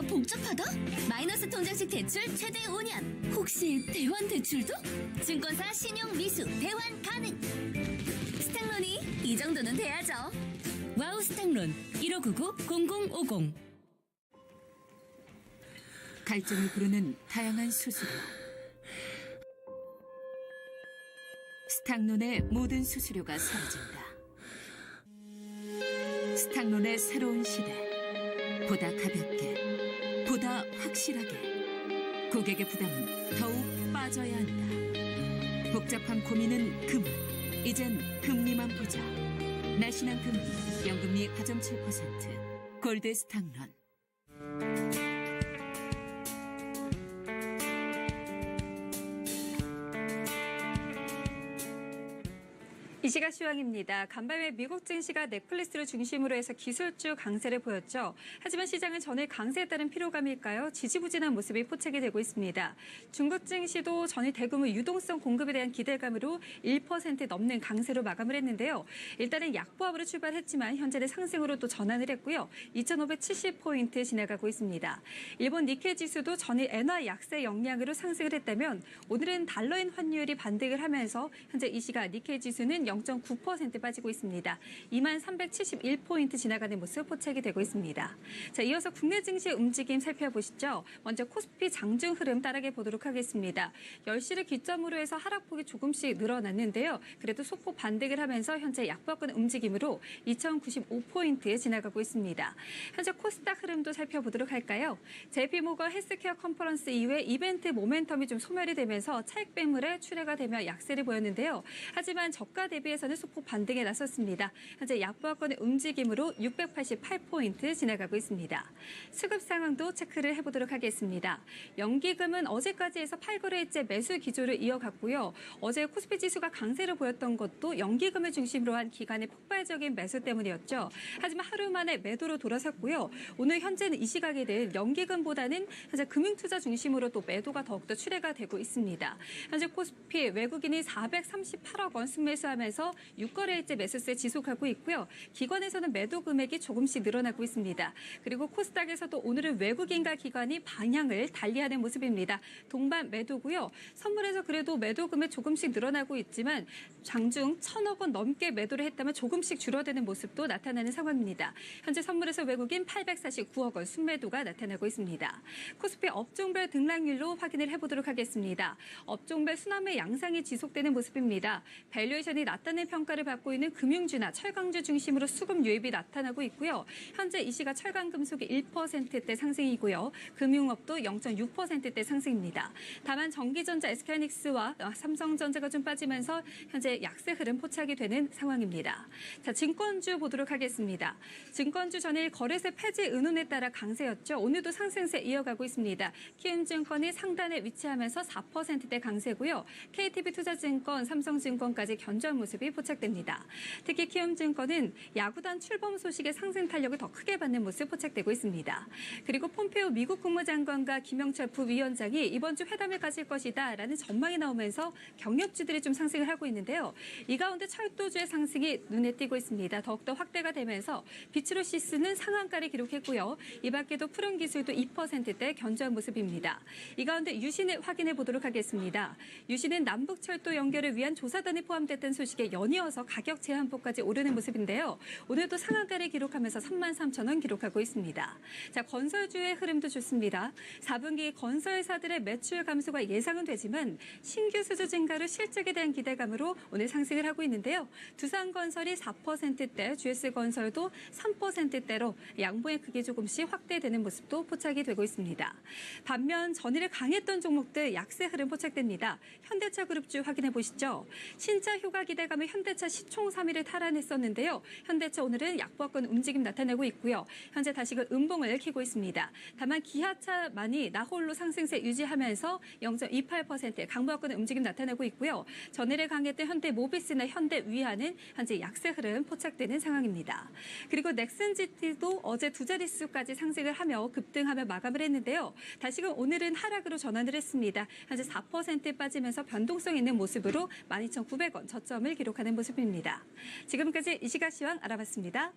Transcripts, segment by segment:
복잡하다? 마이너스 통장식 대출 최대 5년. 혹시 대환 대출도? 증권사 신용 미수 대환 가능. 스탁론이 이 정도는 돼야죠. 와우 스탁론 1599-0050. 갈증을 부르는 다양한 수수료. 스탁론의 모든 수수료가 사라진다. 스탁론의 새로운 시대. 보다 가볍게, 보다 확실하게. 고객의 부담은 더욱 빠져야 한다. 복잡한 고민은 그만. 이젠 금리만 보자. 날씬한 금리, 연금리 4.7%. 골드 스탁론. 이 시각 시황입니다. 간밤에 미국 증시가 넷플릭스를 중심으로 해서 기술주 강세를 보였죠. 하지만 시장은 전일 강세에 따른 피로감일까요? 지지부진한 모습이 포착이 되고 있습니다. 중국 증시도 전일 대규모 유동성 공급에 대한 기대감으로 1% 넘는 강세로 마감을 했는데요. 일단은 약보합으로 출발했지만 현재는 상승으로 또 전환을 했고요. 2,570포인트 지나가고 있습니다. 일본 니케이 지수도 전일 엔화 약세 영향으로 상승을 했다면 오늘은 달러인 환율이 반등을 하면서 현재 이 시각 니케이 지수는 0.9% 빠지고 있습니다. 2371포인트 지나가는 모습 포착이 되고 있습니다. 자, 이어서 국내 증시의 움직임 살펴보시죠. 먼저 코스피 장중 흐름 따라가 보도록 하겠습니다. 10시를 기점으로 해서 하락폭이 조금씩 늘어났는데요. 그래도 소폭 반등을 하면서 현재 약보합권 움직임으로 2095포인트에 지나가고 있습니다. 현재 코스닥 흐름도 살펴보도록 할까요? JP모건 헬스케어 컨퍼런스 이후에 이벤트 모멘텀이 좀 소멸이 되면서 차익 매물에 출회가 되며 약세를 보였는데요. 하지만 저가 대비해서는 소폭 반등에 나섰습니다. 현재 약보합권의 움직임으로 688포인트 지나가고 있습니다. 수급 상황도 체크를 해보도록 하겠습니다. 연기금은 어제까지 해서 8거래일째 매수 기조를 이어갔고요. 어제 코스피 지수가 강세를 보였던 것도 연기금을 중심으로 한 기간의 폭발적인 매수 때문이었죠. 하지만 하루 만에 매도로 돌아섰고요. 오늘 현재는 이 시각에는 연기금보다는 현재 금융투자 중심으로 또 매도가 더욱더 출회가 되고 있습니다. 현재 코스피 외국인이 438억 원 순매수하면서 6거래일째 매수세 지속하고 있고요. 기관에서는 매도 금액이 조금씩 늘어나고 있습니다. 그리고 코스닥에서도 오늘은 외국인과 기관이 방향을 달리하는 모습입니다. 동반 매도고요. 선물에서 그래도 매도 금액 조금씩 늘어나고 있지만 장중 1,000억 원 넘게 매도를 했다면 조금씩 줄어드는 모습도 나타나는 상황입니다. 현재 선물에서 외국인 849억 원 순매도가 나타나고 있습니다. 코스피 업종별 등락률로 확인을 해보도록 하겠습니다. 업종별 순환매 양상이 지속되는 모습입니다. 밸류에이션이 낮다는 평가를 받고 있는 금융주나 철강주 중심으로 수급 유입이 나타나고 있고요. 현재 이 시각 철강 금속이 1%대 상승이고요. 금융업도 0.6%대 상승입니다. 다만 전기전자 SK하이닉스와 삼성전자가 좀 빠지면서 현재 약세 흐름 포착이 되는 상황입니다. 자, 증권주 보도록 하겠습니다. 증권주 전일 거래세 폐지 의논에 따라 강세였죠. 오늘도 상승세 이어가고 있습니다. 키움증권이 상단에 위치하면서 4%대 강세고요. KTB투자증권, 삼성증권까지 견조한 모습이 포착됩니다. 특히 키움증권은 야구단 출범 소식의 상승 탄력을 더 크게 받는 모습 포착되고 있습니다. 그리고 폼페오 미국 국무장관과 김영철 부위원장이 이번 주 회담을 가질 것이다라는 전망이 나오면서 경력주들이 좀 상승을 하고 있는데요. 이 가운데 철도주의 상승이 눈에 띄고 있습니다. 더욱더 확대가 되면서 비츠로시스는 상한가를 기록했고요. 이 밖에도 푸른기술도 2%대 견조한 모습입니다. 이 가운데 유신을 확인해 보도록 하겠습니다. 유신은 남북철도 연결을 위한 조사단이 포함됐던 소식에 연이어서 가격 제한폭까지 오르는 모습인데요. 오늘도 상한가를 기록하면서 33,000원 기록하고 있습니다. 자, 건설주의 흐름도 좋습니다. 4분기 건설사들의 매출 감소가 예상은 되지만 신규 수주 증가로 실적에 대한 기대감으로 오늘 상승을 하고 있는데요. 두산건설이 4%대, GS건설도 3%대로 양봉의 크기 조금씩 확대되는 모습도 포착이 되고 있습니다. 반면 전일에 강했던 종목들 약세 흐름 포착됩니다. 현대차 그룹주 확인해 보시죠. 신차 휴가 기대감을 현대차 시총 3위를 탈환했었는데요. 현대차 오늘은 약보합권 움직임 나타내고 있고요. 현재 다시금 음봉을 키고 있습니다. 다만 기아차만이 나홀로 상승세 유지하면서 0.28% 강보합권 움직임 나타내고 있고요. 전일에 강했던 현대모비스나 현대위아는 현재 약세 흐름 포착되는 상황입니다. 그리고 넥슨GT도 어제 두 자릿수까지 상승을 하며 급등하며 마감을 했는데요. 다시금 오늘은 하락으로 전환을 했습니다. 현재 4% 빠지면서 변동성 있는 모습으로 12,900원 저점을 기록하는 모습입니다. 지금까지 이 시각 시황 알아봤습니다.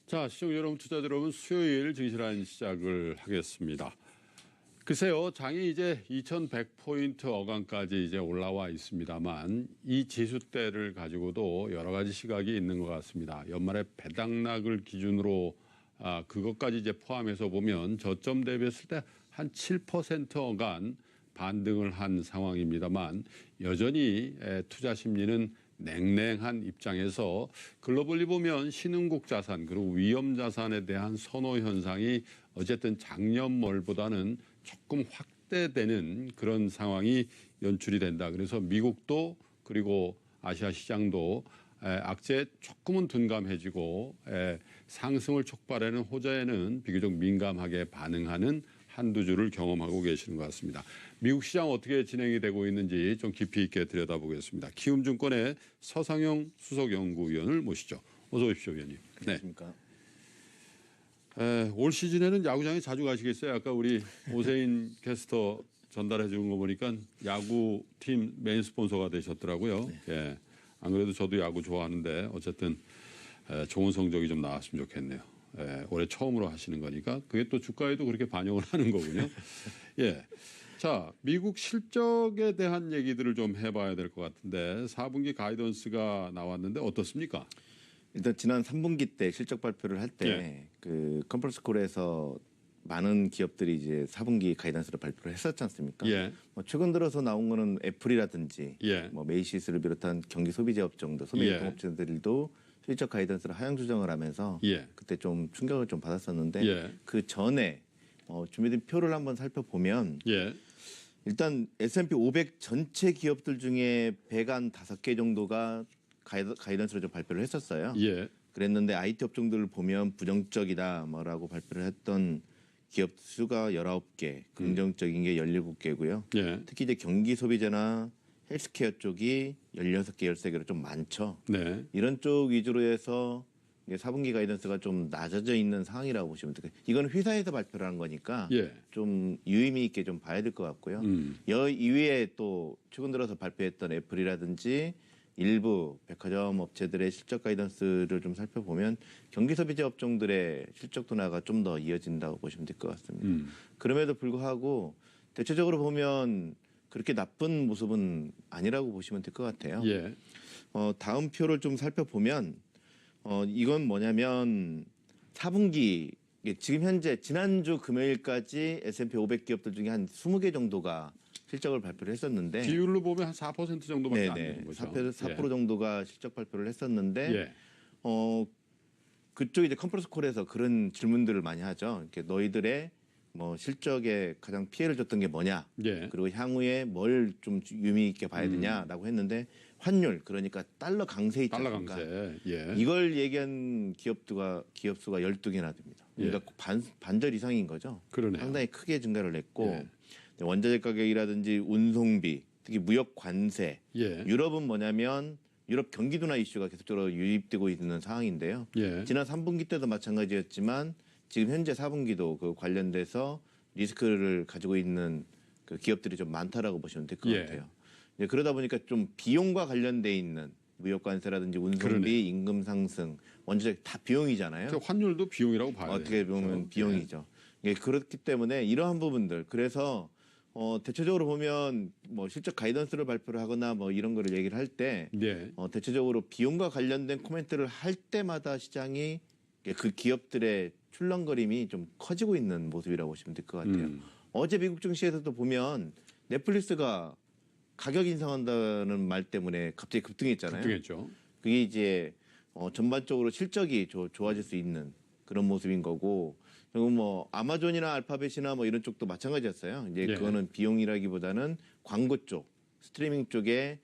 자, 시청 여러분, 투자자 여러분, 수요일 진실한 시작을 하겠습니다. 글쎄요, 장이 이제 2100포인트 어간까지 이제 올라와 있습니다만 이 지수대를 가지고도 여러 가지 시각이 있는 것 같습니다. 연말에 배당락을 기준으로 그것까지 이제 포함해서 보면 저점 대비했을 때 한 7% 어간 반등을 한 상황입니다만 여전히 투자 심리는 냉랭한 입장에서 글로벌리 보면 신흥국 자산 그리고 위험 자산에 대한 선호 현상이 어쨌든 작년 말보다는 조금 확대되는 그런 상황이 연출이 된다. 그래서 미국도 그리고 아시아 시장도 악재에 조금은 둔감해지고 상승을 촉발하는 호재에는 비교적 민감하게 반응하는 한두 주를 경험하고 계시는 것 같습니다. 미국 시장 어떻게 진행이 되고 있는지 좀 깊이 있게 들여다보겠습니다. 키움증권의 서상영 수석연구위원을 모시죠. 어서 오십시오, 위원님. 안녕하십니까. 올 시즌에는 야구장에 자주 가시겠어요? 아까 우리 오세인 캐스터 전달해 준 거 보니까 야구팀 메인 스폰서가 되셨더라고요. 네. 예. 안 그래도 저도 야구 좋아하는데 어쨌든 좋은 성적이 좀 나왔으면 좋겠네요. 올해 처음으로 하시는 거니까 그게 또 주가에도 그렇게 반영을 하는 거군요. 예. 자, 미국 실적에 대한 얘기들을 좀 해봐야 될 것 같은데 4분기 가이던스가 나왔는데 어떻습니까? 일단 지난 3분기 때 실적 발표를 할 때 예. 그 컨퍼런스 콜에서 많은 기업들이 이제 4분기 가이던스를 발표를 했었지 않습니까? 예. 뭐 최근 들어서 나온 거는 애플이라든지 예. 뭐 메이시스를 비롯한 경기 소비재 업종들, 소매 유통업체들도 실적 가이던스를 하향 조정을 하면서 예. 그때 좀 충격을 좀 받았었는데 예. 그 전에 준비된 표를 한번 살펴보면 예. 일단 S&P 500 전체 기업들 중에 105개 정도가 가이던스를 좀 발표를 했었어요. 예. 그랬는데 IT 업종들을 보면 부정적이다 뭐라고 발표를 했던 기업 수가 19개, 긍정적인 게 17개고요. 예. 특히 이제 경기 소비재나 헬스케어 쪽이 16개, 13개로 좀 많죠. 네. 이런 쪽 위주로 해서 이제 4분기 가이던스가 좀 낮아져 있는 상황이라고 보시면 돼요. 이건 회사에서 발표를 한 거니까 예. 좀 유의미 있게 좀 봐야 될 것 같고요. 여 이외에 또 최근 들어서 발표했던 애플이라든지 일부 백화점 업체들의 실적 가이던스를 좀 살펴보면 경기 소비재 업종들의 실적 둔화가 좀 더 이어진다고 보시면 될 것 같습니다. 그럼에도 불구하고 대체적으로 보면 그렇게 나쁜 모습은 아니라고 보시면 될 것 같아요. 예. 다음 표를 좀 살펴보면 이건 뭐냐면 4분기 지금 현재 지난주 금요일까지 S&P 500 기업들 중에 한 20개 정도가 실적을 발표를 했었는데 비율로 보면 한 4% 정도밖에 안 네네 되는 거죠. 4% 정도가 실적 발표를 했었는데 예. 그쪽 이제 컨퍼런스 콜에서 그런 질문들을 많이 하죠. 이렇게 너희들의 뭐 실적에 가장 피해를 줬던 게 뭐냐? 예. 그리고 향후에 뭘 좀 유미 있게 봐야 되냐라고 했는데 환율 그러니까 달러 강세 있지 달러 않습니까? 강세. 예. 이걸 얘기한 기업 수가 12개나 됩니다. 그러니까 반절 이상인 거죠. 그러네요. 상당히 크게 증가를 했고 예. 원자재 가격이라든지 운송비, 특히 무역 관세. 예. 유럽은 뭐냐면 유럽 경기 둔화 이슈가 계속적으로 유입되고 있는 상황인데요. 예. 지난 3분기 때도 마찬가지였지만 지금 현재 4분기도 그 관련돼서 리스크를 가지고 있는 그 기업들이 좀 많다라고 보시면 될 것 예. 같아요. 이제 그러다 보니까 좀 비용과 관련돼 있는 무역 관세라든지 운송비, 그러네. 임금 상승, 원자재 다 비용이잖아요. 그 환율도 비용이라고 봐야 돼요. 어떻게 보면 그렇죠? 비용이죠. 예, 그렇기 때문에 이러한 부분들 그래서 대체적으로 보면 뭐 실적 가이던스를 발표를 하거나 뭐 이런 거를 얘기를 할 때 예. 대체적으로 비용과 관련된 코멘트를 할 때마다 시장이 그 기업들의 출렁거림이 좀 커지고 있는 모습이라고 보시면 될 것 같아요. 어제 미국 증시에서도 보면 넷플릭스가 가격 인상한다는 말 때문에 갑자기 급등했잖아요. 급등했죠. 그게 이제 전반적으로 실적이 좋아질 수 있는 그런 모습인 거고 그리고 뭐 아마존이나 알파벳이나 뭐 이런 쪽도 마찬가지였어요. 이제 예. 그거는 비용이라기보다는 광고 쪽, 스트리밍 쪽에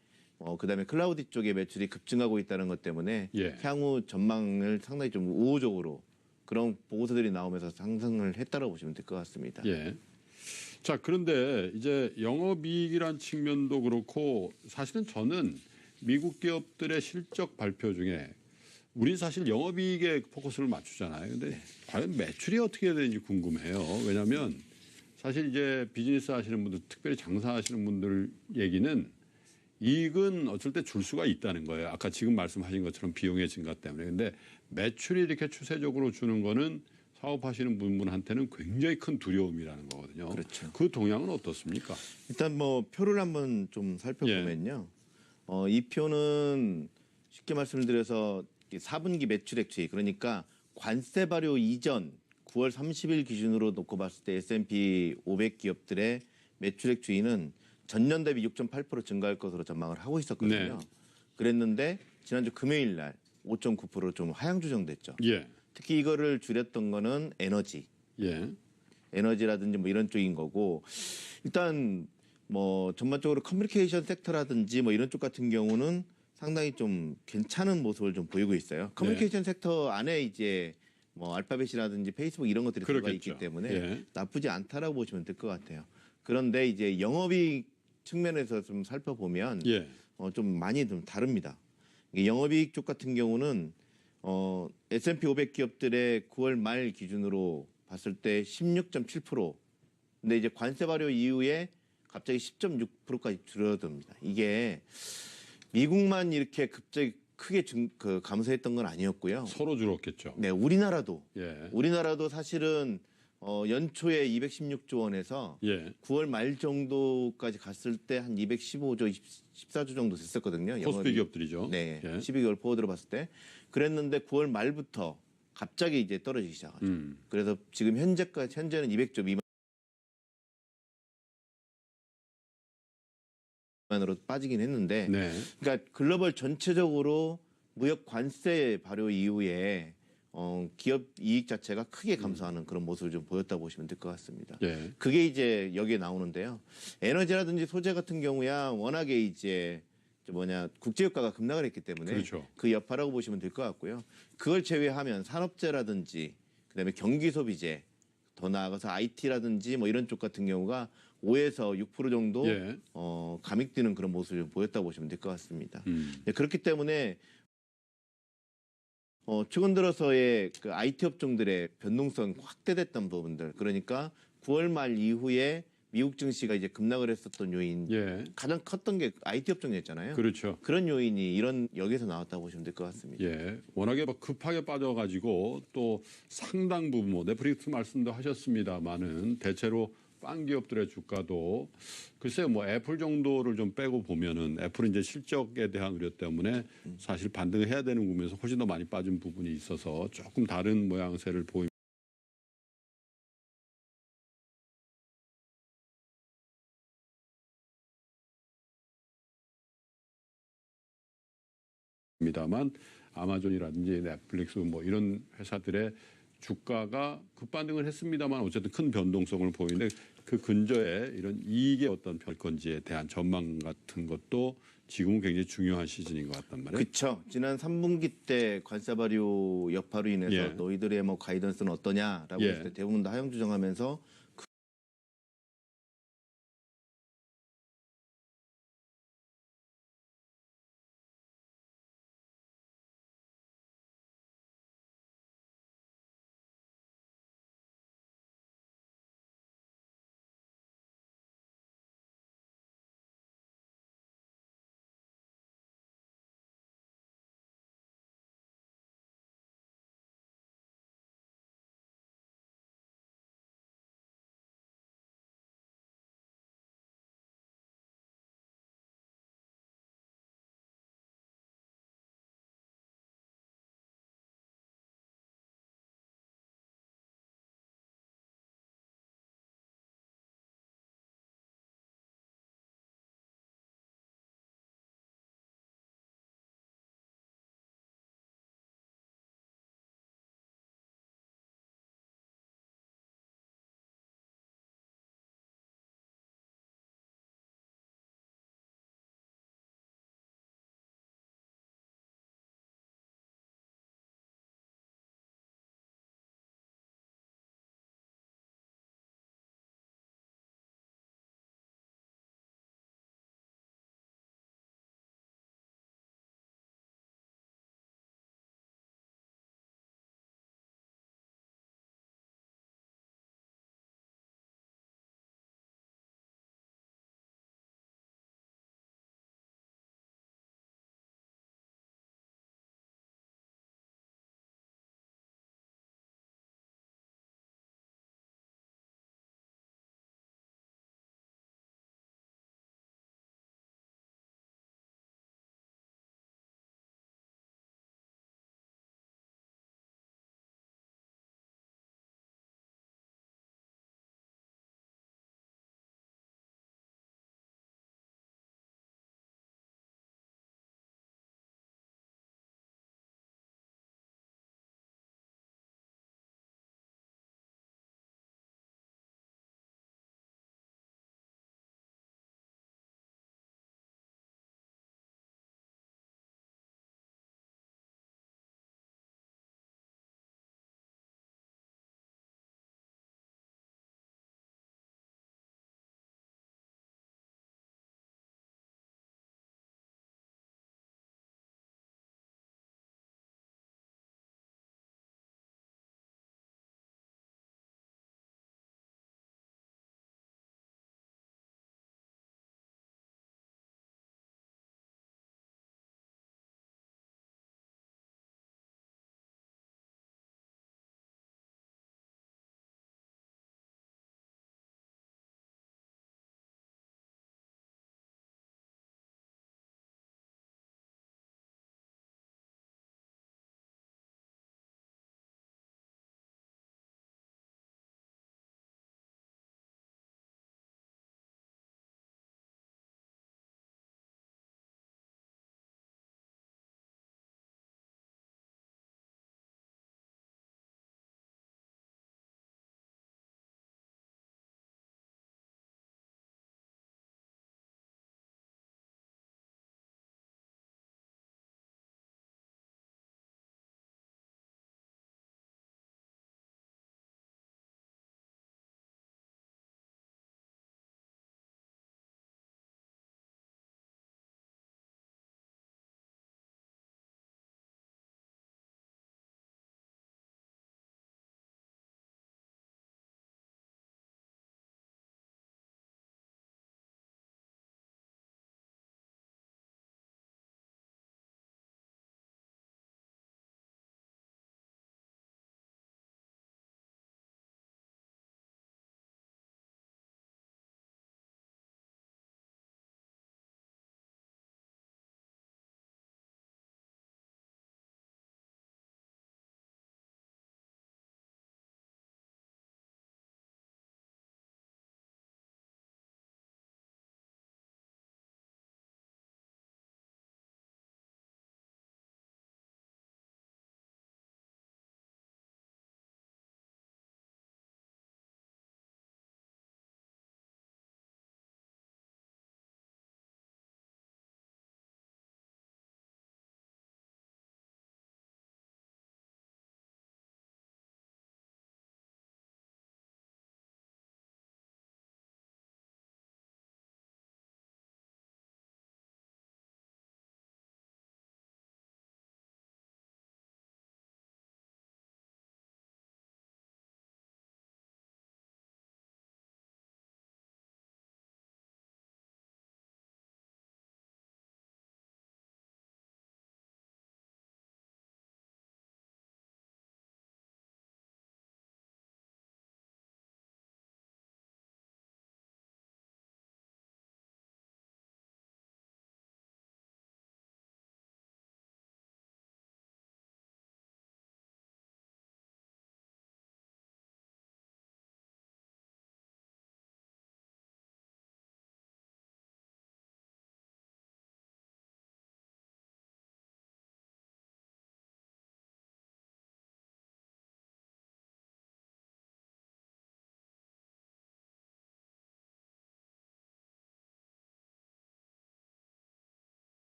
그다음에 클라우드 쪽에 매출이 급증하고 있다는 것 때문에 예. 향후 전망을 상당히 좀 우호적으로 그런 보고서들이 나오면서 상승을 했다고 보시면 될 것 같습니다. 예. 자, 그런데 이제 영업이익이란 측면도 그렇고 사실은 저는 미국 기업들의 실적 발표 중에 우린 사실 영업이익에 포커스를 맞추잖아요. 근데 과연 매출이 어떻게 되는지 궁금해요. 왜냐하면 사실 이제 비즈니스 하시는 분들, 특별히 장사하시는 분들 얘기는 이익은 어쩔 때 줄 수가 있다는 거예요. 아까 지금 말씀하신 것처럼 비용의 증가 때문에. 근데 매출이 이렇게 추세적으로 주는 거는 사업하시는 분한테는 굉장히 큰 두려움이라는 거거든요. 그렇죠. 그 동향은 어떻습니까? 일단 뭐 표를 한번 좀 살펴보면요. 이 표는 쉽게 말씀을 드려서 4분기 매출액 추이, 그러니까 관세 발효 이전 9월 30일 기준으로 놓고 봤을 때 S&P 500 기업들의 매출액 추이는 전년 대비 6.8% 증가할 것으로 전망을 하고 있었거든요. 네. 그랬는데 지난주 금요일 날 5.9%로 좀 하향 조정됐죠. 예. 특히 이거를 줄였던 거는 에너지. 예. 에너지라든지 뭐 이런 쪽인 거고, 일단 뭐 전반적으로 커뮤니케이션 섹터라든지 뭐 이런 쪽 같은 경우는 상당히 좀 괜찮은 모습을 좀 보이고 있어요. 커뮤니케이션 섹터 안에 이제 뭐 알파벳이라든지 페이스북 이런 것들이 들어가 그렇겠죠. 있기 때문에 예. 나쁘지 않다라고 보시면 될 것 같아요. 그런데 이제 영업이익 측면에서 좀 살펴보면 예. 좀 많이 좀 다릅니다. 이게 영업이익 쪽 같은 경우는 S&P 500 기업들의 9월 말 기준으로 봤을 때 16.7%. 근데 이제 관세 발효 이후에 갑자기 10.6%까지 줄어듭니다. 이게 미국만 이렇게 갑자기 크게 감소했던 건 아니었고요. 서로 줄었겠죠. 네, 우리나라도 예. 사실은 연초에 216조 원에서 예. 9월 말 정도까지 갔을 때 한 215조, 14조 정도 됐었거든요. 코스피 기업들이죠. 네, 예. 12개월 포워드로 봤을 때. 그랬는데 9월 말부터 갑자기 이제 떨어지기 시작하죠. 그래서 지금 현재는 200조 미만으로 빠지긴 했는데, 네. 그러니까 글로벌 전체적으로 무역 관세 발효 이후에 기업 이익 자체가 크게 감소하는 그런 모습을 좀 보였다 보시면 될 것 같습니다. 예. 그게 이제 여기에 나오는데요. 에너지라든지 소재 같은 경우야 워낙에 이제 국제유가가 급락을 했기 때문에 그렇죠. 그 여파라고 보시면 될 것 같고요. 그걸 제외하면 산업재라든지 그다음에 경기소비재, 더 나아가서 IT라든지 뭐 이런 쪽 같은 경우가 5에서 6% 정도 예. 감익되는 그런 모습을 좀 보였다 보시면 될 것 같습니다. 음. 네, 그렇기 때문에 최근 들어서의 그 IT 업종들의 변동성 확대됐던 부분들, 그러니까 9월 말 이후에 미국 증시가 이제 급락을 했었던 요인, 예. 가장 컸던 게 IT 업종이었잖아요. 그렇죠. 그런 요인이 여기서 나왔다고 보시면 될 것 같습니다. 예, 워낙에 막 급하게 빠져가지고 또 상당 부분 뭐 넷플릭스 말씀도 하셨습니다만은 대체로 빵 기업들의 주가도 글쎄요 뭐 애플 정도를 좀 빼고 보면은 애플은 이제 실적에 대한 우려 때문에 사실 반등을 해야 되는 부분에서 훨씬 더 많이 빠진 부분이 있어서 조금 다른 모양새를 보입니다만 아마존이라든지 넷플릭스 뭐 이런 회사들의 주가가 급반등을 했습니다만 어쨌든 큰 변동성을 보이는데 그 근저에 이런 이익의 어떤 별건지에 대한 전망 같은 것도 지금은 굉장히 중요한 시즌인 것 같단 말이에요. 그렇죠. 지난 3분기 때 관세 발효 여파로 인해서 예. 너희들의 뭐 가이던스는 어떠냐라고 예. 했을 때 대부분 다 하향 조정하면서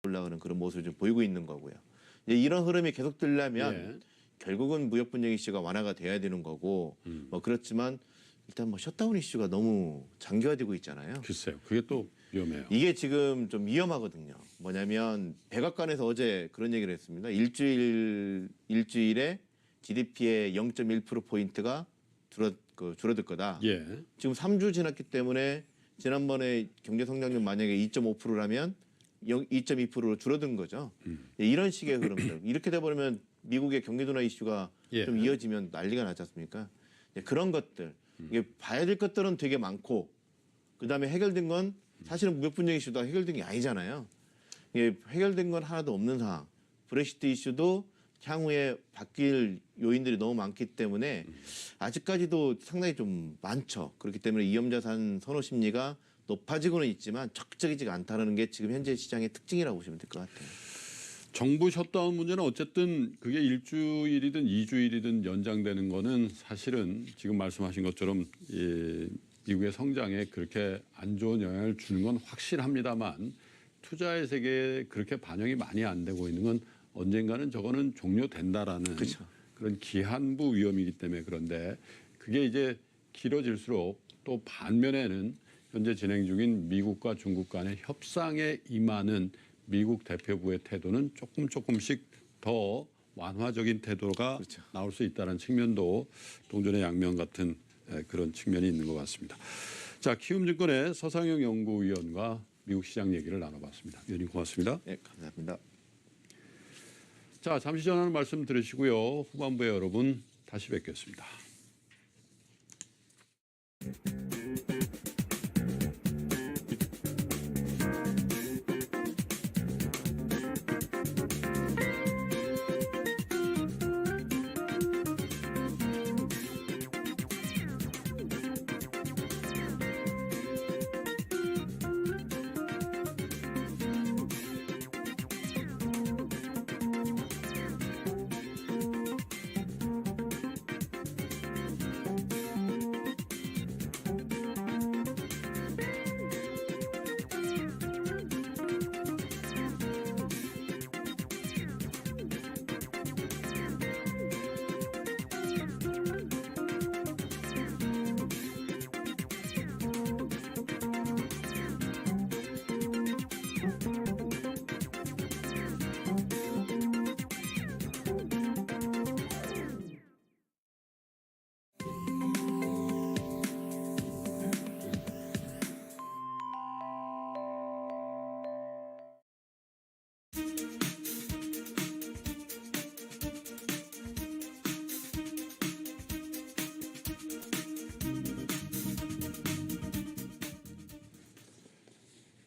올라가는 그런 모습을 좀 보이고 있는 거고요. 이제 이런 흐름이 계속되려면 예. 결국은 무역 분쟁 이슈가 완화가 돼야 되는 거고 뭐 그렇지만 일단 뭐 셧다운 이슈가 너무 장기화되고 있잖아요. 글쎄요. 그게 또 위험해요. 이게 지금 좀 위험하거든요. 뭐냐면 백악관에서 어제 그런 얘기를 했습니다. 일주일에 GDP의 0.1%포인트가 줄어들 거다. 예. 지금 3주 지났기 때문에 지난번에 경제 성장률 만약에 2.5%라면 2.2%로 줄어든 거죠. 이런 식의 흐름들. 이렇게 돼버리면 미국의 경기 둔화 이슈가 예. 좀 이어지면 난리가 나지 않습니까? 그런 것들. 이게 봐야 될 것들은 되게 많고 그다음에 해결된 건 사실은 무역 분쟁 이슈도 해결된 게 아니잖아요. 이게 해결된 건 하나도 없는 상황. 브렉시트 이슈도 향후에 바뀔 요인들이 너무 많기 때문에 아직까지도 상당히 좀 많죠. 그렇기 때문에 위험자산 선호 심리가 높아지고는 있지만 적극적이지가 않다는 게 지금 현재 시장의 특징이라고 보시면 될 것 같아요. 정부 셧다운 문제는 어쨌든 그게 일주일이든 2주일이든 연장되는 거는 사실은 지금 말씀하신 것처럼 미국의 성장에 그렇게 안 좋은 영향을 주는 건 확실합니다만 투자의 세계에 그렇게 반영이 많이 안 되고 있는 건 언젠가는 저거는 종료된다라는 그렇죠. 그런 기한부 위험이기 때문에 그런데 그게 이제 길어질수록 또 반면에는 현재 진행 중인 미국과 중국 간의 협상에 임하는 미국 대표부의 태도는 조금씩 더 완화적인 태도가 그렇죠. 나올 수 있다는 측면도 동전의 양면 같은 그런 측면이 있는 것 같습니다. 자, 키움증권의 서상영 연구위원과 미국 시장 얘기를 나눠봤습니다. 위원님 고맙습니다. 네, 감사합니다. 자, 잠시 전하는 말씀 들으시고요. 후반부에 여러분 다시 뵙겠습니다.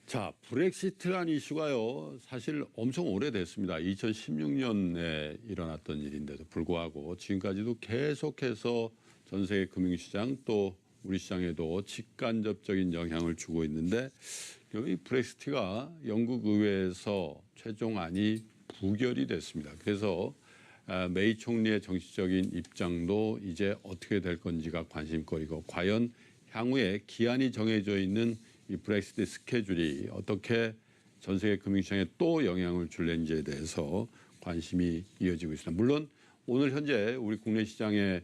자, 브렉시트라는 이슈가요, 사실 엄청 오래됐습니다. 2016년에 일어났던 일인데도 불구하고 지금까지도 계속해서 전 세계 금융시장 또 우리 시장에도 직간접적인 영향을 주고 있는데 이 브렉시트가 영국 의회에서 최종안이 부결이 됐습니다. 그래서 메이 총리의 정치적인 입장도 이제 어떻게 될 건지가 관심거리고 과연 향후에 기한이 정해져 있는 이 브렉시트 스케줄이 어떻게 전 세계 금융시장에 또 영향을 줄는지에 대해서 관심이 이어지고 있습니다. 물론 오늘 현재 우리 국내 시장에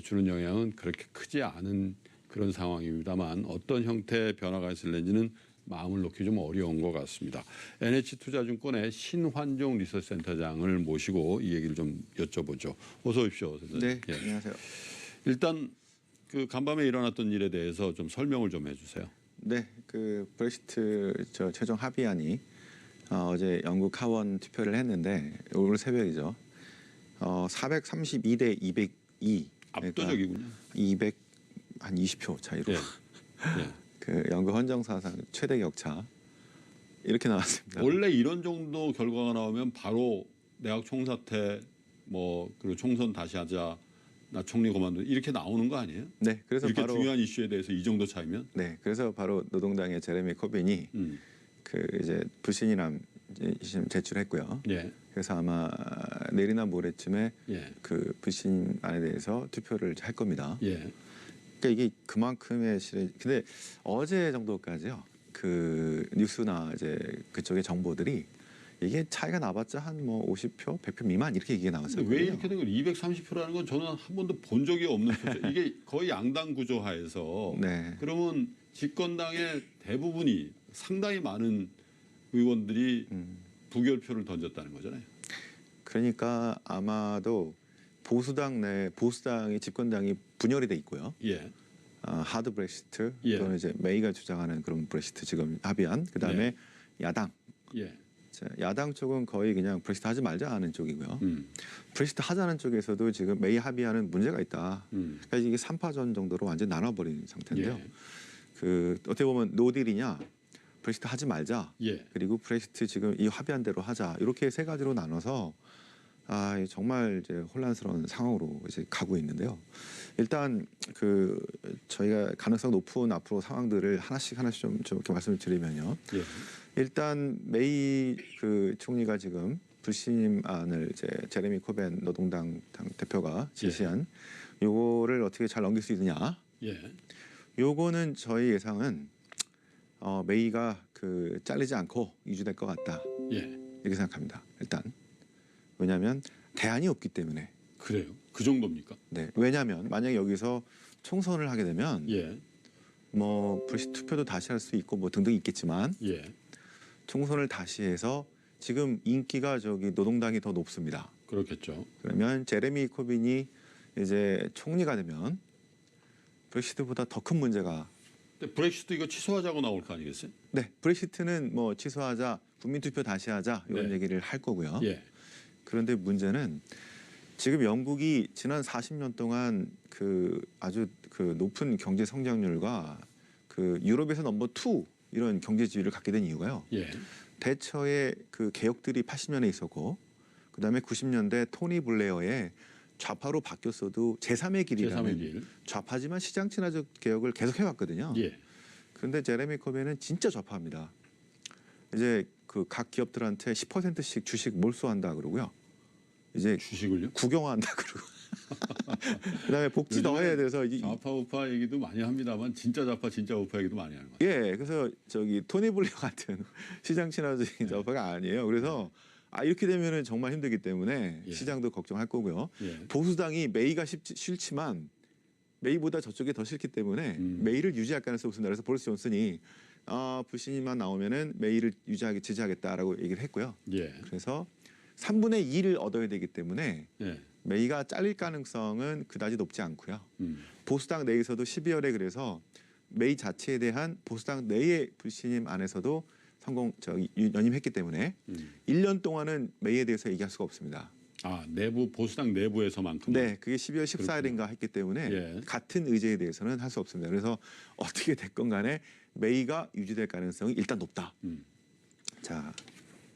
주는 영향은 그렇게 크지 않은 그런 상황입니다만 어떤 형태의 변화가 있을는지는 마음을 놓기 좀 어려운 것 같습니다. NH투자증권의 신환종 리서치센터장을 모시고 이 얘기를 좀 여쭤보죠. 어서 오십시오, 선생님. 네, 예. 안녕하세요. 일단 그 간밤에 일어났던 일에 대해서 좀 설명을 좀 해주세요. 네, 그 브렉시트 최종 합의안이 어제 영국 하원 투표를 했는데 오늘 새벽이죠. 432대 202. 압도적이군요. 200 한 20표 차이로 예. 예. 그 영국 헌정사상 최대 격차 이렇게 나왔습니다. 원래 이런 정도 결과가 나오면 바로 내각 총사퇴 뭐 그리고 총선 다시 하자 나 총리 그만둬 이렇게 나오는 거 아니에요? 네, 그래서 이렇게 바로 중요한 이슈에 대해서 이 정도 차이면? 네, 그래서 바로 노동당의 제레미 코빈이 그 이제 불신임안 제출했고요. 예. 그래서 아마 내일이나 모레쯤에 예. 그 불신임안에 대해서 투표를 할 겁니다. 예. 그러니까 이게 그만큼의 근데 어제 정도까지요. 그 뉴스나 이제 그쪽의 정보들이 이게 차이가 나봤자 한 뭐 50표, 100표 미만 이렇게 얘기가 나왔어요. 근데 왜 이렇게 된 거예요? 230표라는 건 저는 한 번도 본 적이 없는 표죠. 이게 거의 양당 구조 하에서 네. 그러면 집권당의 대부분이 상당히 많은 의원들이 부결표를 던졌다는 거잖아요. 그러니까 아마도 보수당이 집권당이 분열이 돼 있고요. 예. 하드 브렉시트 예. 또는 이제 메이가 주장하는 그런 브렉시트 지금 합의안 그다음에 야당. 예. 자, 야당 쪽은 거의 그냥 브렉시트 하지 말자 하는 쪽이고요. 브렉시트 하자는 쪽에서도 지금 메이 합의안은 문제가 있다. 그러니까 이게 3파전 정도로 완전 나눠버린 상태인데요. 예. 그 어떻게 보면 노딜이냐, 브렉시트 하지 말자. 예. 그리고 브렉시트 지금 이 합의안대로 하자. 이렇게 세 가지로 나눠서 정말 이제 혼란스러운 상황으로 이제 가고 있는데요. 일단 그 저희가 가능성 높은 앞으로 상황들을 하나씩 좀 이렇게 말씀을 드리면요. 예. 일단 메이 그 총리가 지금 불신임안을 이제 제레미 코벤 노동당 대표가 제시한 요거를 어떻게 잘 넘길 수 있느냐. 예. 요거는 저희 예상은 메이가 그 잘리지 않고 유지될 것 같다. 예. 이렇게 생각합니다. 일단 왜냐하면 대안이 없기 때문에. 그래요. 그 정도입니까? 네. 왜냐하면 만약에 여기서 총선을 하게 되면 예. 뭐 브렉시트 투표도 다시 할 수 있고 뭐 등등 있겠지만 예. 총선을 다시 해서 지금 인기가 저기 노동당이 더 높습니다. 그렇겠죠. 그러면 제레미 코빈이 이제 총리가 되면 브렉시트보다 더 큰 문제가 근데 브렉시트 이거 취소하자고 나올 거 아니겠어요? 네. 브렉시트는 뭐 취소하자, 국민투표 다시 하자 이런 네. 얘기를 할 거고요. 예. 그런데 문제는 지금 영국이 지난 40년 동안 그 아주 그 높은 경제 성장률과 그 유럽에서 넘버 2 이런 경제 지위를 갖게 된 이유가요. 예. 대처의 그 개혁들이 80년에 있었고 그다음에 90년대 토니 블레어의 좌파로 바뀌었어도 제3의 길이라는 제3의 길. 좌파지만 시장 친화적 개혁을 계속 해왔거든요. 예. 그런데 제레미 코벤은 진짜 좌파입니다. 이제 그 각 기업들한테 10%씩 주식 몰수한다 그러고요. 이제 주식을요? 국영화한다 그러고. 그다음에 복지 더 해야 돼서 좌파 우파 얘기도 많이 합니다만 진짜 좌파 진짜 우파 얘기도 많이 하는 것 같아요. 예, 그래서 저기 토니 블레어 같은 시장 친화적인 좌파가 아니에요. 그래서 이렇게 되면은 정말 힘들기 때문에 예. 시장도 걱정할 거고요. 예. 보수당이 메이가 싫지만 메이보다 저쪽이 더 싫기 때문에 메이를 유지할 가능성이 없습니다. 그래서 보리스 존슨이 불신임만 나오면은 메이를 지지하겠다라고 얘기를 했고요. 예. 그래서 3분의 2를 얻어야 되기 때문에 예. 메이가 잘릴 가능성은 그다지 높지 않고요. 보수당 내에서도 12월에 그래서 메이 자체에 대한 보수당 내의 불신임 안에서도 연임했기 때문에 1년 동안은 메이에 대해서 얘기할 수가 없습니다. 내부 보수당 내부에서만큼. 네, 그게 12월 14일인가 했기 때문에 예. 같은 의제에 대해서는 할 수 없습니다. 그래서 어떻게 됐건 간에 메이가 유지될 가능성이 일단 높다. 자,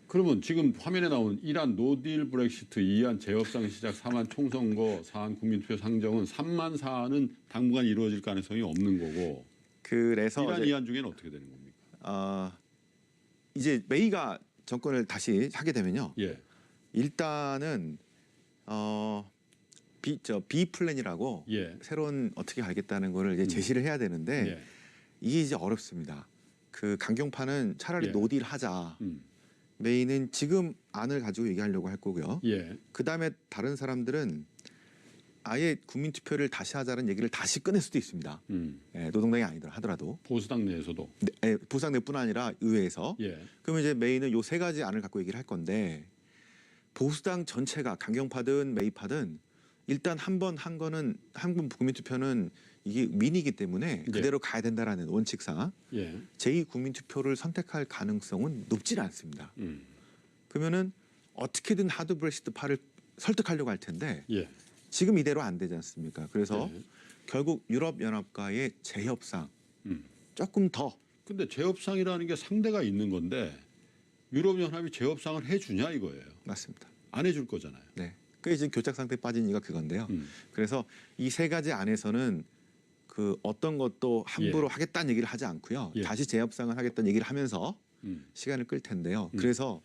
그러면 지금 화면에 나온 1안 노딜 브렉시트, 2안 재협상 시작, 3안 총선거, 4안 국민투표 상정은 3만 4안은 당분간 이루어질 가능성이 없는 거고. 그래서 1안, 이제, 2안 중에는 어떻게 되는 겁니까? 이제 메이가 정권을 다시 하게 되면요. 예. 일단은 B 플랜이라고 예. 새로운 어떻게 가겠다는 거를 이제 제시를 해야 되는데 예. 이게 이제 어렵습니다. 그 강경파는 차라리 예. 노딜 하자. 메이는 지금 안을 가지고 얘기하려고 할 거고요. 예. 그다음에 다른 사람들은 아예 국민 투표를 다시 하자는 얘기를 다시 꺼낼 수도 있습니다. 예, 노동당이 하더라도 보수당 내에서도. 보수당 내뿐 아니라 의회에서. 예. 그러면 이제 메이는 요 세 가지 안을 갖고 얘기를 할 건데 보수당 전체가 강경파든 메이파든 일단 한 번 국민 투표는 이게 민이기 때문에 그대로 가야 된다라는 원칙상 예. 제2 국민 투표를 선택할 가능성은 높지는 않습니다. 그러면은 어떻게든 하드 브렉시트 파를 설득하려고 할 텐데 예. 지금 이대로 안 되지 않습니까? 그래서 예. 결국 유럽 연합과의 재협상 조금 더. 근데 재협상이라는 게 상대가 있는 건데 유럽 연합이 재협상을 해주냐 이거예요. 맞습니다. 안 해줄 거잖아요. 네. 그게 지금 교착 상태에 빠진 이유가 그건데요. 그래서 이 세 가지 안에서는 그 어떤 것도 함부로 하겠다는 얘기를 하지 않고요. 예. 다시 재협상을 하겠다는 얘기를 하면서 시간을 끌 텐데요. 그래서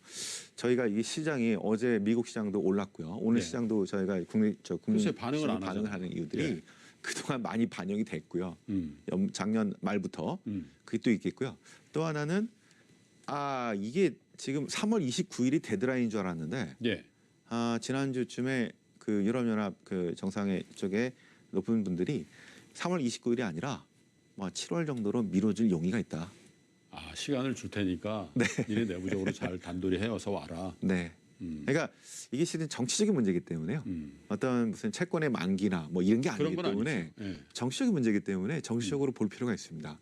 저희가 이 시장이 어제 미국 시장도 올랐고요. 오늘 예. 시장도 저희가 국민 글쎄 반응을 안 반응을 하잖아요. 하는 이유들이 예. 그동안 많이 반영이 됐고요. 음. 작년 말부터 그게 또 있겠고요. 또 하나는 이게 지금 3월 29일이 데드라인인 줄 알았는데 예. 지난주쯤에 그 유럽연합 그 정상회 쪽에 높은 분들이 3월 29일이 아니라 뭐 7월 정도로 미뤄질 용의가 있다. 아, 시간을 줄 테니까 니네 내부적으로 잘 단돌이 해와서 와라. 네. 그러니까 이게 실은 정치적인 문제이기 때문에요. 어떤 무슨 채권의 만기나 뭐 이런 게 아니기 그런 건 때문에 아니죠. 예. 정치적인 문제이기 때문에 정치적으로 볼 필요가 있습니다.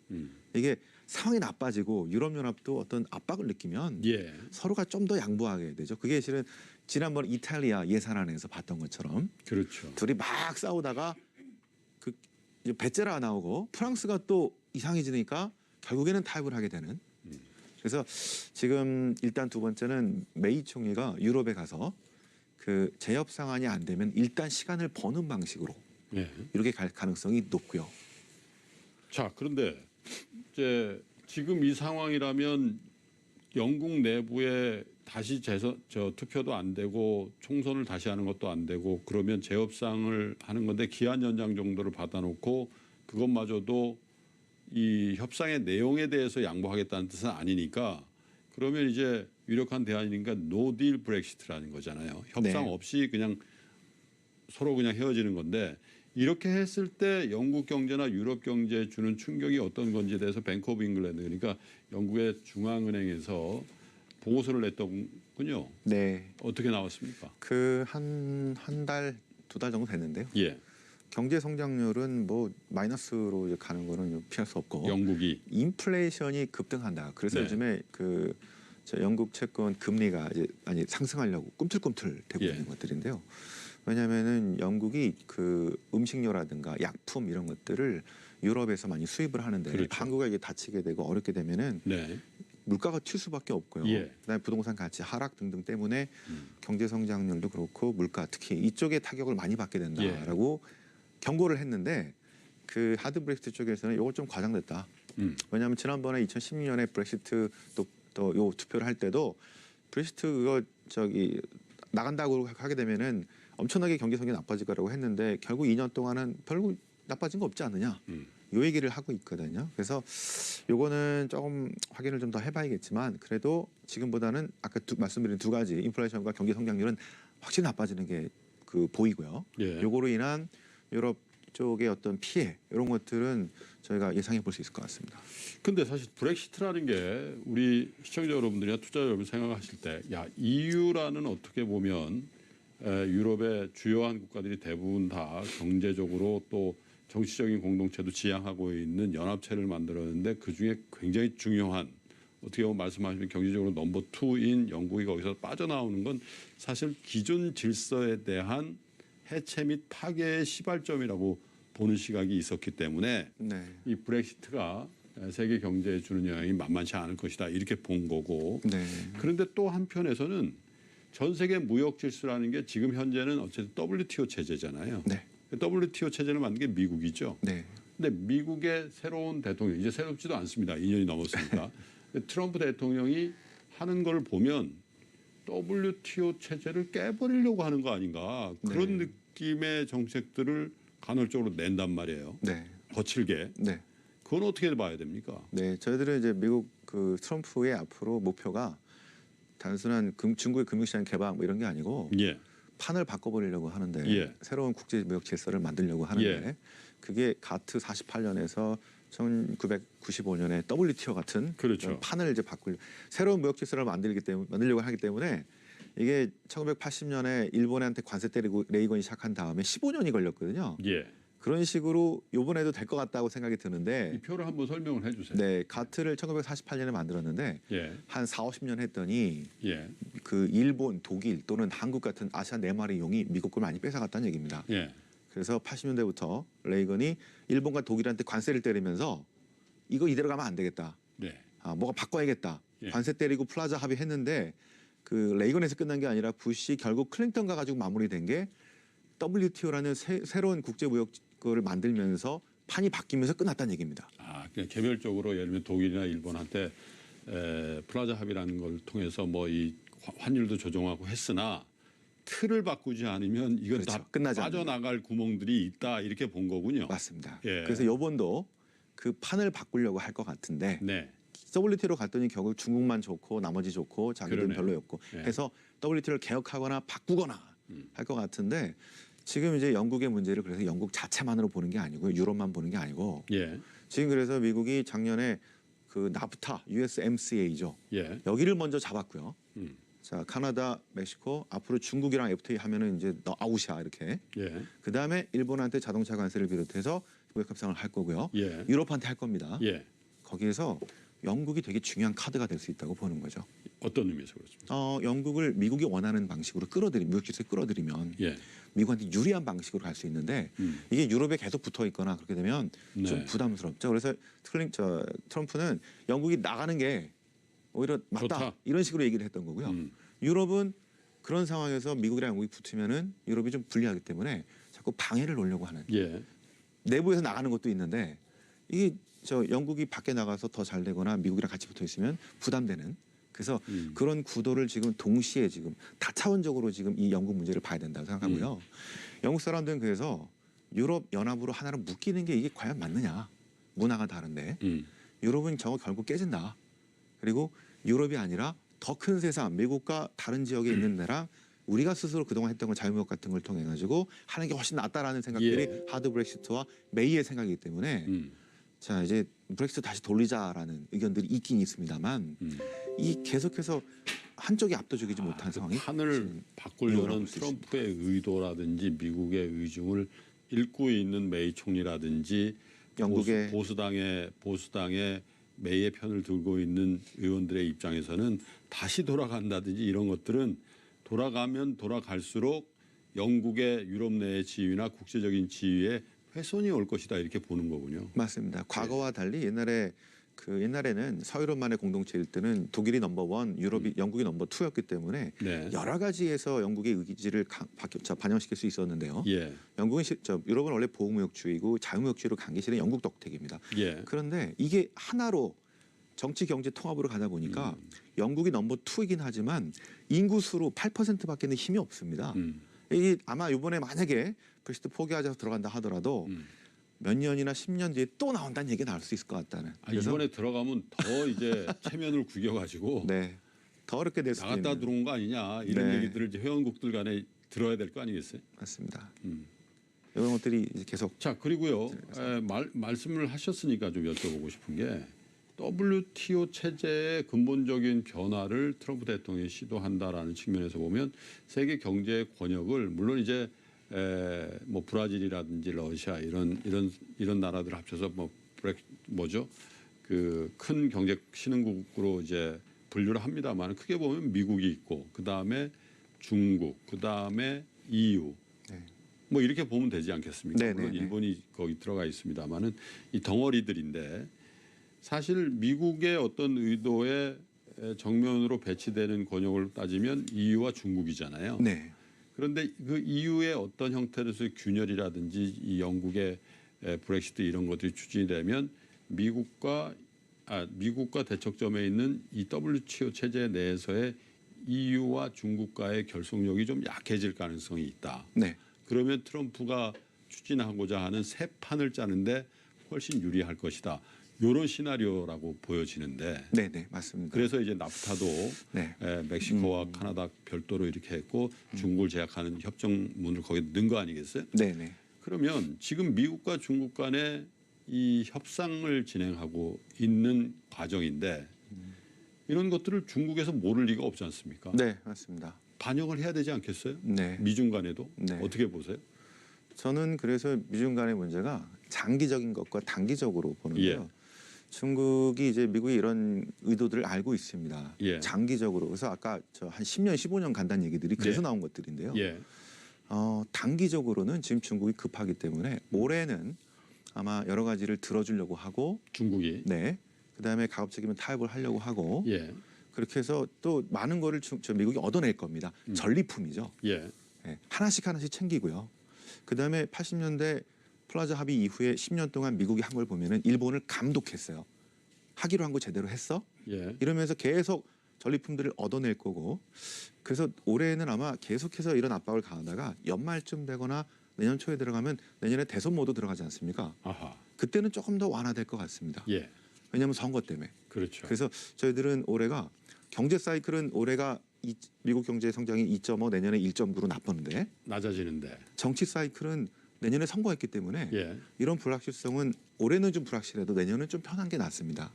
이게 상황이 나빠지고 유럽연합도 어떤 압박을 느끼면 예. 서로가 좀 더 양보하게 되죠. 그게 실은 지난번 이탈리아 예산안에서 봤던 것처럼 그렇죠. 둘이 막 싸우다가 그 이제 베제라가 나오고 프랑스가 또 이상해지니까 결국에는 타협을 하게 되는. 그래서 지금 일단 두 번째는 메이 총리가 유럽에 가서 그 재협 상황이 안 되면 일단 시간을 버는 방식으로 예. 이렇게 갈 가능성이 높고요. 자, 그런데 이제 지금 이 상황이라면 영국 내부에 다시 투표도 안 되고 총선을 다시 하는 것도 안 되고 그러면 재협상을 하는 건데 기한 연장 정도를 받아놓고 그것마저도 이 협상의 내용에 대해서 양보하겠다는 뜻은 아니니까 그러면 이제 유력한 대안이니까 노딜 브렉시트라는 거잖아요. 협상 네. 없이 그냥 서로 그냥 헤어지는 건데 이렇게 했을 때 영국 경제나 유럽 경제에 주는 충격이 어떤 건지에 대해서 뱅크 오브 잉글랜드 그러니까 영국의 중앙은행에서 보고서를 냈더군요. 네. 어떻게 나왔습니까? 그 한 달, 두 달 정도 됐는데요. 예. 경제 성장률은 뭐 마이너스로 이제 가는 거는 피할 수 없고 영국이 인플레이션이 급등한다. 그래서 네. 요즘에 저 영국 채권 금리가 이제 많이 상승하려고 꿈틀꿈틀 되고 예. 있는 것들인데요. 왜냐하면은 영국이 그 음식료라든가 약품 이런 것들을 유럽에서 많이 수입을 하는데 그렇죠. 한국에 이게 닫히게 되고 어렵게 되면은 네. 물가가 튈 수밖에 없고요. 예. 그다음에 부동산 가치 하락 등등 때문에 경제 성장률도 그렇고 물가 특히 이쪽에 타격을 많이 받게 된다라고 경고를 했는데 그 하드 브렉시트 쪽에서는 이거 좀 과장됐다. 왜냐하면 지난번에 2016년에 브렉시트 또 요 투표를 할 때도 브렉시트 그거 나간다고 하게 되면은 엄청나게 경제 성장이 나빠질 거라고 했는데 결국 2년 동안은 별로 나빠진 거 없지 않느냐. 요 얘기를 하고 있거든요. 그래서 요거는 조금 확인을 좀 더 해봐야겠지만 그래도 지금보다는 아까 말씀드린 두 가지 인플레이션과 경제 성장률은 확실히 나빠지는 게 보이고요. 예. 요거로 인한 유럽 쪽의 어떤 피해 이런 것들은 저희가 예상해 볼 수 있을 것 같습니다. 근데 사실 브렉시트라는 게 우리 시청자 여러분들이나 투자자 여러분 생각하실 때 야, EU라는 어떻게 보면 유럽의 주요한 국가들이 대부분 다 경제적으로 또 정치적인 공동체도 지향하고 있는 연합체를 만들었는데 그중에 굉장히 중요한 어떻게 보면 말씀하시면 경제적으로 넘버 2인 영국이 거기서 빠져나오는 건 사실 기존 질서에 대한 해체 및 파괴의 시발점이라고 보는 시각이 있었기 때문에 네. 이 브렉시트가 세계 경제에 주는 영향이 만만치 않을 것이다 이렇게 본 거고 네. 그런데 또 한편에서는 전 세계 무역 질서라는 게 지금 현재는 어쨌든 WTO 체제잖아요. 네. WTO 체제를 만든 게 미국이죠. 네. 근데 미국의 새로운 대통령 이제 새롭지도 않습니다. 2년이 넘었으니까 트럼프 대통령이 하는 걸 보면 WTO 체제를 깨버리려고 하는 거 아닌가 그런 네. 느낌의 정책들을 간헐적으로 낸단 말이에요. 네. 거칠게. 네. 그건 어떻게 봐야 됩니까? 네. 저희들은 이제 미국 트럼프의 앞으로 목표가 단순한 중국의 금융시장 개방 뭐 이런 게 아니고 예. 판을 바꿔버리려고 하는데 예. 새로운 국제무역 질서를 만들려고 하는데 예. 그게 가트 48년에서 1995년에 WTO 같은 그렇죠. 판을 이제 새로운 무역 질서를 만들려고 하기 때문에 이게 1980년에 일본한테 관세 때리고 레이건이 시작한 다음에 15년이 걸렸거든요. 예. 그런 식으로 이번에도 될 것 같다고 생각이 이 드는데 표를 한번 설명을 해주세요. 네, 가트를 1948년에 만들었는데 예. 한 4, 50년 했더니 예. 그 일본, 독일 또는 한국 같은 아시아 4마리 용이 미국 걸 많이 뺏어갔다는 얘기입니다. 예. 그래서 80년대부터 레이건이 일본과 독일한테 관세를 때리면서 이거 이대로 가면 안 되겠다. 네. 뭐가 바꿔야겠다. 예. 관세 때리고 플라자 합의했는데 그 레이건에서 끝난 게 아니라 부시 결국 클린턴 가가지고 마무리된 게 WTO라는 새로운 국제무역을 만들면서 판이 바뀌면서 끝났다는 얘기입니다. 아, 그냥 개별적으로 예를 들면 독일이나 일본한테 플라자 합의라는 걸 통해서 뭐 이 환율도 조정하고 했으나 틀을 바꾸지 않으면 이건 그렇죠. 다 끝나지 빠져나갈 구멍들이 있다 이렇게 본 거군요. 맞습니다. 예. 그래서 이번도 그 판을 바꾸려고 할 것 같은데 네. WTO로 갔더니 결국 중국만 좋고 나머지 좋고 자기들은 그러네. 별로였고 예. 해서 WTO를 개혁하거나 바꾸거나 할 것 같은데 지금 이제 영국의 문제를 그래서 영국 자체만으로 보는 게 아니고 유럽만 보는 게 아니고 예. 지금 그래서 미국이 작년에 그 나프타 USMCA죠. 예. 여기를 먼저 잡았고요. 음. 자, 카나다, 멕시코, 앞으로 중국이랑 FTA 하면은 이제 너 아웃이야 이렇게. 예. 그 다음에 일본한테 자동차 관세를 비롯해서 무역 협상을 할 거고요. 예. 유럽한테 할 겁니다. 예. 거기에서 영국이 되게 중요한 카드가 될 수 있다고 보는 거죠. 어떤 의미에서 그렇습니까? 영국을 미국이 원하는 방식으로 무역 질서에 끌어들이면 예. 미국한테 유리한 방식으로 갈 수 있는데 이게 유럽에 계속 붙어 있거나 그렇게 되면 좀 네. 부담스럽죠. 그래서 트럼프는 영국이 나가는 게 오히려 맞다 좋다. 이런 식으로 얘기를 했던 거고요. 유럽은 그런 상황에서 미국이랑 영국이 붙으면은 유럽이 좀 불리하기 때문에 자꾸 방해를 놓으려고 하는 예. 내부에서 나가는 것도 있는데 이게 영국이 밖에 나가서 더 잘 되거나 미국이랑 같이 붙어 있으면 부담되는 그래서 그런 구도를 지금 동시에 지금 다차원적으로 지금 이 영국 문제를 봐야 된다고 생각하고요. 영국 사람들은 그래서 유럽 연합으로 하나로 묶이는 게 이게 과연 맞느냐. 문화가 다른데 유럽은 저거 결국 깨진다. 그리고 유럽이 아니라 더 큰 세상 미국과 다른 지역에 있는 데랑 우리가 스스로 그동안 했던 걸 자유무역 같은 걸 통해 가지고 하는 게 훨씬 낫다라는 생각들이 예. 하드 브렉시트와 메이의 생각이기 때문에 자 이제 브렉시트 다시 돌리자라는 의견들이 있긴 있습니다만 이 계속해서 한쪽이 압도적이지 못한 상황이 판을 지금 바꾸려는 이어나올 수 트럼프의 의도라든지 미국의 의중을 읽고 있는 메이 총리라든지 영국의 보수당의 메이의 편을 들고 있는 의원들의 입장에서는 다시 돌아간다든지 이런 것들은 돌아가면 돌아갈수록 영국의 유럽 내의 지위나 국제적인 지위에 훼손이 올 것이다 이렇게 보는 거군요. 맞습니다. 과거와 달리 옛날에는 서유럽만의 공동체일 때는 독일이 넘버1, 영국이 넘버2였기 때문에 네. 여러 가지에서 영국의 의지를 반영시킬 수 있었는데요. 예. 유럽은 원래 보호무역주의고 자유무역주의로 간 게 실은 영국 덕택입니다. 예. 그런데 이게 하나로 정치 경제 통합으로 가다 보니까 영국이 넘버2이긴 하지만 인구수로 8%밖에는 힘이 없습니다. 이 아마 이번에 만약에 브렉시트 포기하자서 들어간다 하더라도 몇 년이나 10년 뒤에 또 나온다는 얘기가 나올 수 있을 것 같다는. 이번에 들어가면 더 이제 체면을 구겨가지고 네, 더 어렵게 될 수 있는. 나갔다 들어온 거 아니냐 이런 네. 얘기들을 이제 회원국들 간에 들어야 될 거 아니겠어요? 맞습니다. 이런 것들이 이제 계속 자 그리고요 말씀을 하셨으니까 좀 여쭤보고 싶은 게 WTO 체제의 근본적인 변화를 트럼프 대통령이 시도한다라는 측면에서 보면 세계 경제의 권역을 물론 이제 뭐 브라질이라든지 러시아 이런 나라들 합쳐서 그 큰 경제 신흥국으로 이제 분류를 합니다만 크게 보면 미국이 있고 그 다음에 중국 그 다음에 EU 네. 뭐 이렇게 보면 되지 않겠습니까? 네, 물론 네, 네. 일본이 거기 들어가 있습니다만은 이 덩어리들인데 사실 미국의 어떤 의도에 정면으로 배치되는 권역을 따지면 EU와 중국이잖아요. 네. 그런데 그 EU의 어떤 형태로서의 균열이라든지 이 영국의 브렉시트 이런 것들이 추진이 되면 미국과 대척점에 있는 이 WTO 체제 내에서의 EU와 중국과의 결속력이 좀 약해질 가능성이 있다. 네. 그러면 트럼프가 추진하고자 하는 새 판을 짜는데 훨씬 유리할 것이다. 이런 시나리오라고 보여지는데 네, 네, 맞습니다. 그래서 이제 나프타도 네. 멕시코와 카나다 별도로 이렇게 했고 중국을 제약하는 협정문을 거기에 넣은 거 아니겠어요? 네, 네. 그러면 지금 미국과 중국 간에 이 협상을 진행하고 있는 과정인데 이런 것들을 중국에서 모를 리가 없지 않습니까? 네, 맞습니다. 반영을 해야 되지 않겠어요? 네. 미중 간에도 네. 어떻게 보세요? 저는 그래서 미중 간의 문제가 장기적인 것과 단기적으로 보는데요. 예. 중국이 이제 미국이 이런 의도들을 알고 있습니다. 예. 장기적으로. 그래서 아까 저 한 10년, 15년 간다는 얘기들이 그래서 네. 나온 것들인데요. 예. 단기적으로는 지금 중국이 급하기 때문에 올해는 아마 여러 가지를 들어주려고 하고, 중국이 네. 그다음에 가급적이면 타협을 하려고 하고, 예. 그렇게 해서 또 많은 거를 미국이 얻어낼 겁니다. 전리품이죠. 예. 네. 하나씩 챙기고요. 그다음에 80년대 플라자 합의 이후에 10년 동안 미국이 한 걸 보면은 일본을 감독했어요. 하기로 한 거 제대로 했어? 예. 이러면서 계속 전리품들을 얻어낼 거고, 그래서 올해는 아마 계속해서 이런 압박을 가하다가 연말쯤 되거나 내년 초에 들어가면 내년에 대선 모드 들어가지 않습니까? 아하. 그때는 조금 더 완화될 것 같습니다. 예. 왜냐하면 선거 때문에. 그렇죠. 그래서 저희들은 올해가 경제 사이클은 올해가 미국 경제 성장이 2.5 내년에 1.9로 나쁘는데 낮아지는데. 정치 사이클은 내년에 선거했기 때문에 예. 이런 불확실성은 올해는 좀 불확실해도 내년은 좀 편한 게 낫습니다.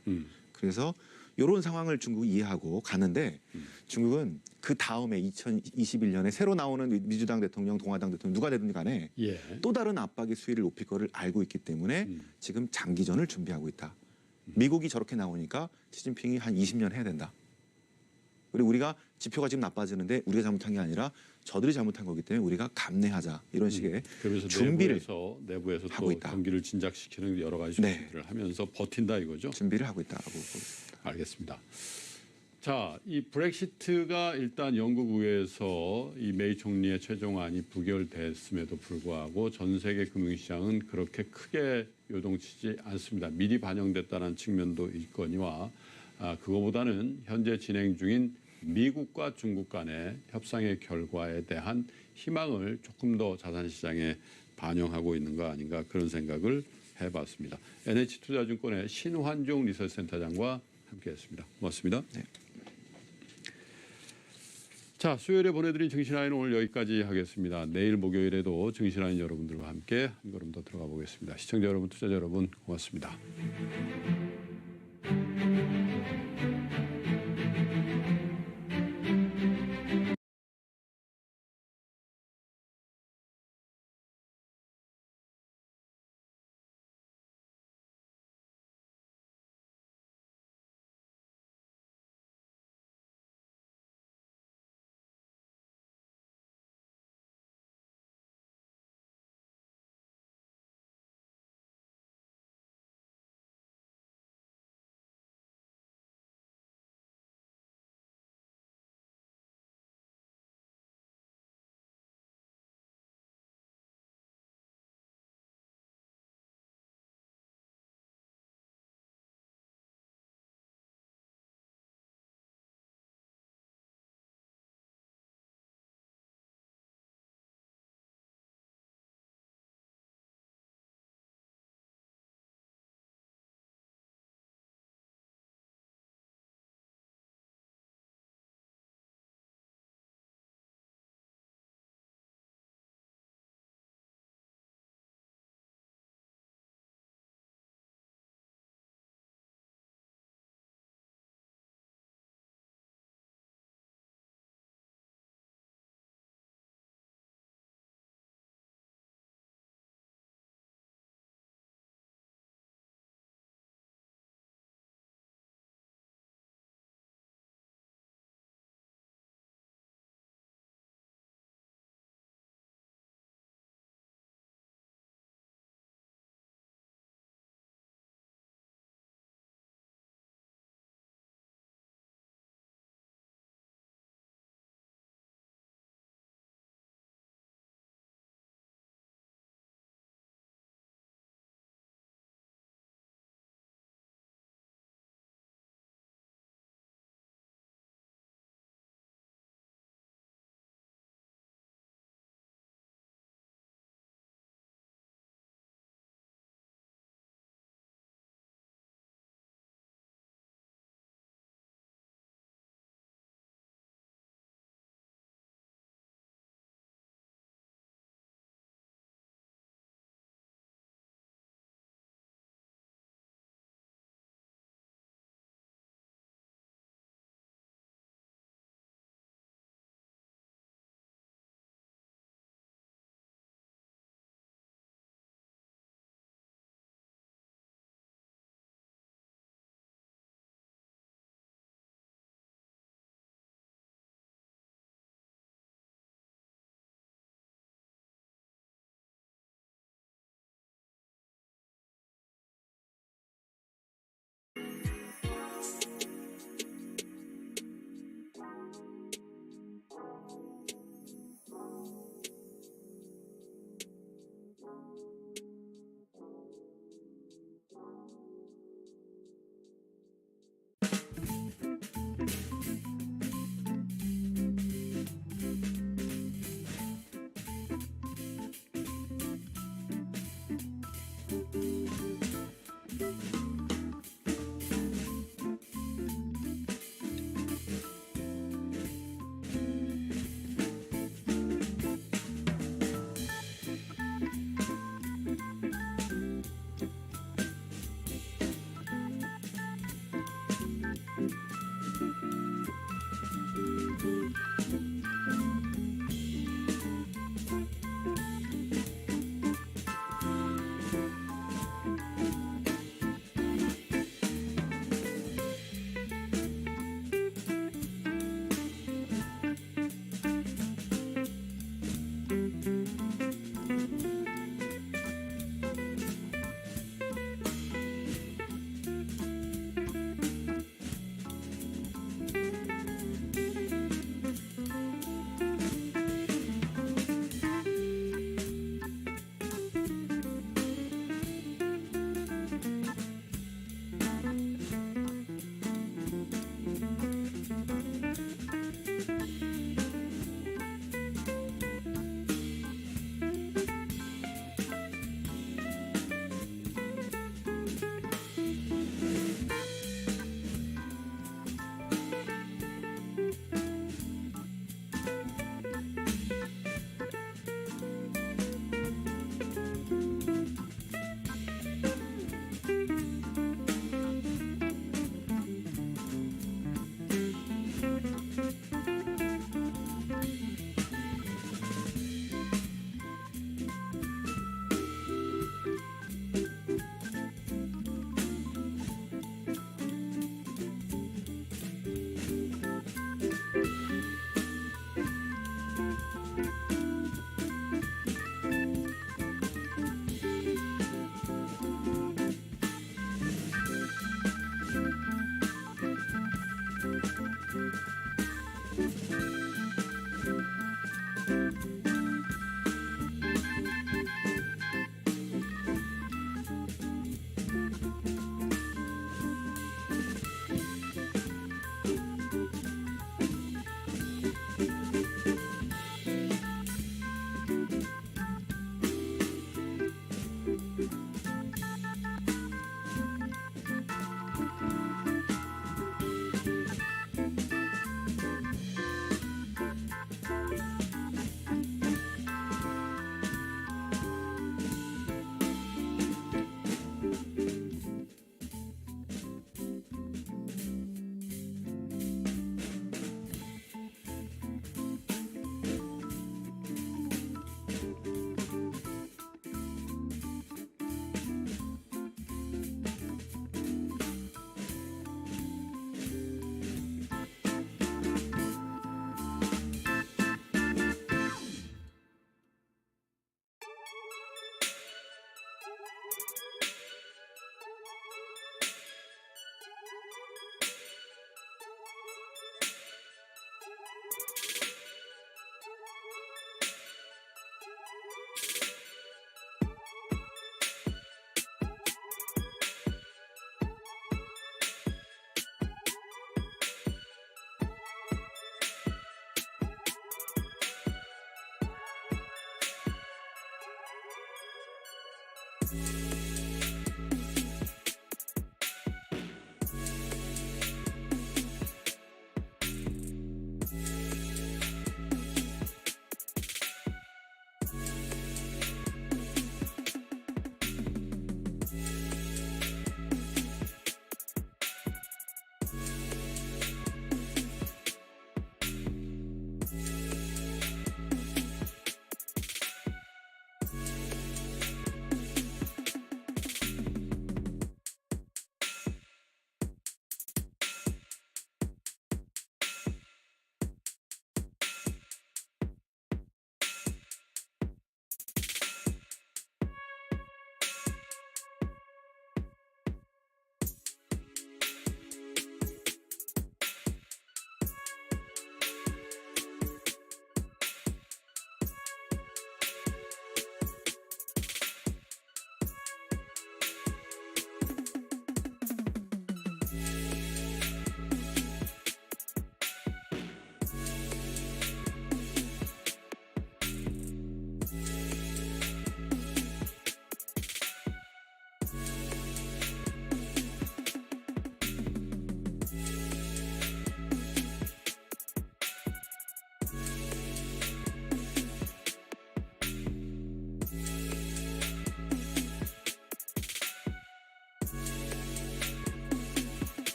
그래서 이런 상황을 중국이 이해하고 가는데 중국은 그 다음에 2021년에 새로 나오는 민주당 대통령, 동아당 대통령 누가 되든 간에 예. 또 다른 압박의 수위를 높일 거를 알고 있기 때문에 지금 장기전을 준비하고 있다. 미국이 저렇게 나오니까 시진핑이 한 20년 해야 된다. 그리고 우리가 지표가 지금 나빠지는데 우리가 잘못한 게 아니라 저들이 잘못한 거기 때문에 우리가 감내하자. 이런 식의 그러면서 준비를 내부에서 하고 또 있다. 경기를 진작시키는 여러 가지 네. 준비를 하면서 버틴다 이거죠. 준비를 하고 있다라고 보고 있습니다. 알겠습니다. 자, 이 브렉시트가 일단 영국 의회에서 이 메이 총리의 최종안이 부결됐음에도 불구하고 전 세계 금융시장은 그렇게 크게 요동치지 않습니다. 미리 반영됐다는 측면도 있거니와 그거보다는 현재 진행 중인 미국과 중국 간의 협상의 결과에 대한 희망을 조금 더 자산시장에 반영하고 있는 거 아닌가 그런 생각을 해봤습니다. NH투자증권의 신환종 리서치센터장과 함께했습니다. 고맙습니다. 네. 자, 수요일에 보내드린 증시라인은 오늘 여기까지 하겠습니다. 내일 목요일에도 증시라인 여러분들과 함께 한 걸음 더 들어가 보겠습니다. 시청자 여러분, 투자자 여러분 고맙습니다.